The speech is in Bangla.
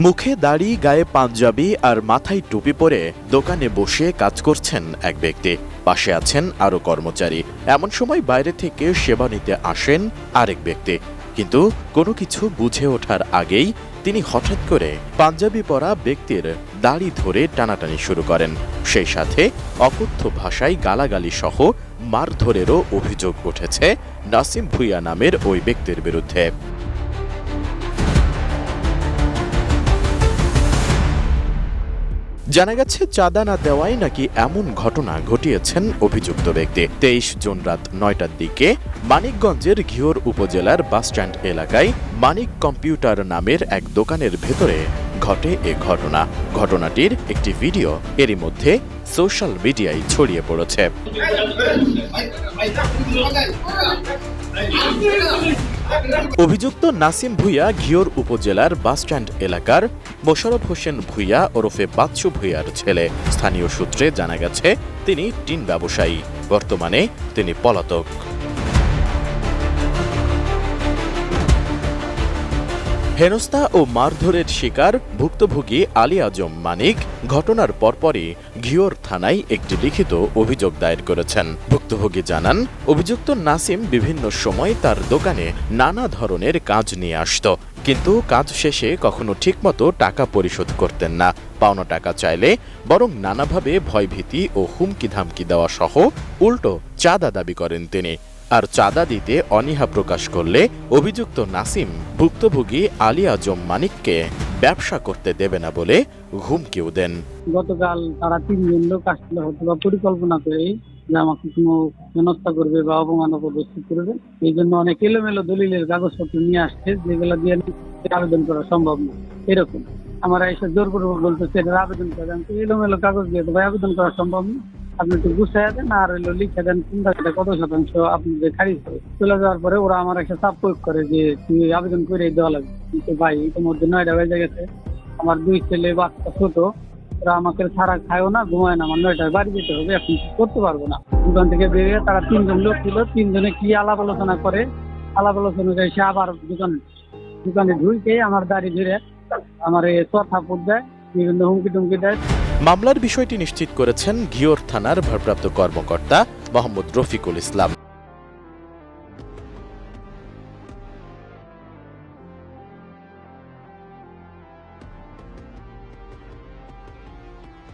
মুখে দাড়ি, গায়ে পাঞ্জাবি আর মাথায় টুপি পরে দোকানে বসে কাজ করছেন এক ব্যক্তি। পাশে আছেন আরো কর্মচারী। এমন সময় বাইরে থেকে সেবা নিতে আসেন আরেক ব্যক্তি, কিন্তু কোনো কিছু বুঝে ওঠার আগেই তিনি হঠাৎ করে পাঞ্জাবি পরা ব্যক্তির দাড়ি ধরে টানাটানি শুরু করেন। সেই সাথে অকথ্য ভাষায় গালাগালি সহ মারধরেরও অভিযোগ উঠেছে নাসিম ভুঁইয়া নামের ওই ব্যক্তির বিরুদ্ধে। জানা গেছে, চাঁদা না দেওয়ায় নাকি এমন ঘটনা ঘটিয়েছেন অভিযুক্ত ব্যক্তি। 23 জুন রাত 9টার দিকে মানিকগঞ্জের ঘিওর উপজেলার বাসস্ট্যান্ড এলাকায় মানিক কম্পিউটার নামের এক দোকানের ভেতরে ঘটে এ ঘটনা। ঘটনাটির একটি ভিডিও এরই মধ্যে সোশ্যাল মিডিয়ায় ছড়িয়ে পড়েছে। অভিযুক্ত নাসিম ভুঁইয়া ঘিওর উপজেলার বাসস্ট্যান্ড এলাকার মোশাররফ হোসেন ভুঁইয়া ওরফে বাচ্চু ভুঁইয়ার ছেলে। স্থানীয় সূত্রে জানা গেছে, তিনি টিন ব্যবসায়ী। বর্তমানে তিনি পলাতক। হেনস্থা ও মারধরের শিকার ভুক্তভোগী আলী আজম মানিক ঘটনার পরপরই ঘিওর থানায় একটি লিখিত অভিযোগ দায়ের করেছেন। ভুক্তভোগী জানান, অভিযুক্ত নাসিম বিভিন্ন সময় তার দোকানে নানা ধরনের কাজ নিয়ে আসত, কিন্তু কাজ শেষে কখনো ঠিকমতো টাকা পরিশোধ করতেন না। পাওনা টাকা চাইলে বরং নানাভাবে ভয়ভীতি ও হুমকি ধামকি দেওয়া সহ উল্টো চাঁদা দাবি করেন তিনি। আর চাঁদা দিতে অনীহা প্রকাশ করলে অভিযুক্ত নাসিম ভুক্তভোগী আলী আজম মানিককে ব্যবসা করতে দেবে না বলে হুমকিও দেন। গতকাল তারা 3 জন লোক আসছিল, হয়তো পরিকল্পনা করে যে আমাকে কোনো হেনস্থা করবে বা অপমান অপদস্থ করবে। এই জন্য অনেক এলোমেলো দলিলের কাগজপত্র নিয়ে আসছে, যেগুলো দিয়ে আবেদন করা সম্ভব না। এরকম আমরা এসে জোর করে বলতেছে এটা আবেদন করে, এলোমেলো কাগজ দিয়ে তো ভাই আবেদন করা সম্ভব না। আপনি একটু গুছাইয়া দেন আর হইলো লিখে দেন কোন টাকাটা কত শতাংশ আপনাদের খারিজ হবে। চলে যাওয়ার পরে ওরা আমার একটা চাপ প্রয়োগ করে যে তুই আবেদন করে দেওয়া লাগবে। কিন্তু ভাই ইতিমধ্যে 9টা বেজে গেছে, আমার 2 ছেলে বাচ্চা ছোট, ওরা আমাকে ছাড়া খায়ও না, ঘুমায় না। আমার 9টায় বাড়ি যেতে হবে, এখন করতে পারবো না। দোকান থেকে বেরিয়ে তারা 3 জন লোক ছিল, 3 জনে কি আলাপ আলোচনা করে, আলাপ আলোচনা করে সে আবার দোকানে ঢুকে আমার দাড়ি ধরে আমার কথা পুত দেয়, বিভিন্ন হুমকি টুমকি দেয়। মামলার বিষয়টি নিশ্চিত করেছেন ঘিওর থানার ভারপ্রাপ্ত কর্মকর্তা মোহাম্মদ রফিকুল ইসলাম।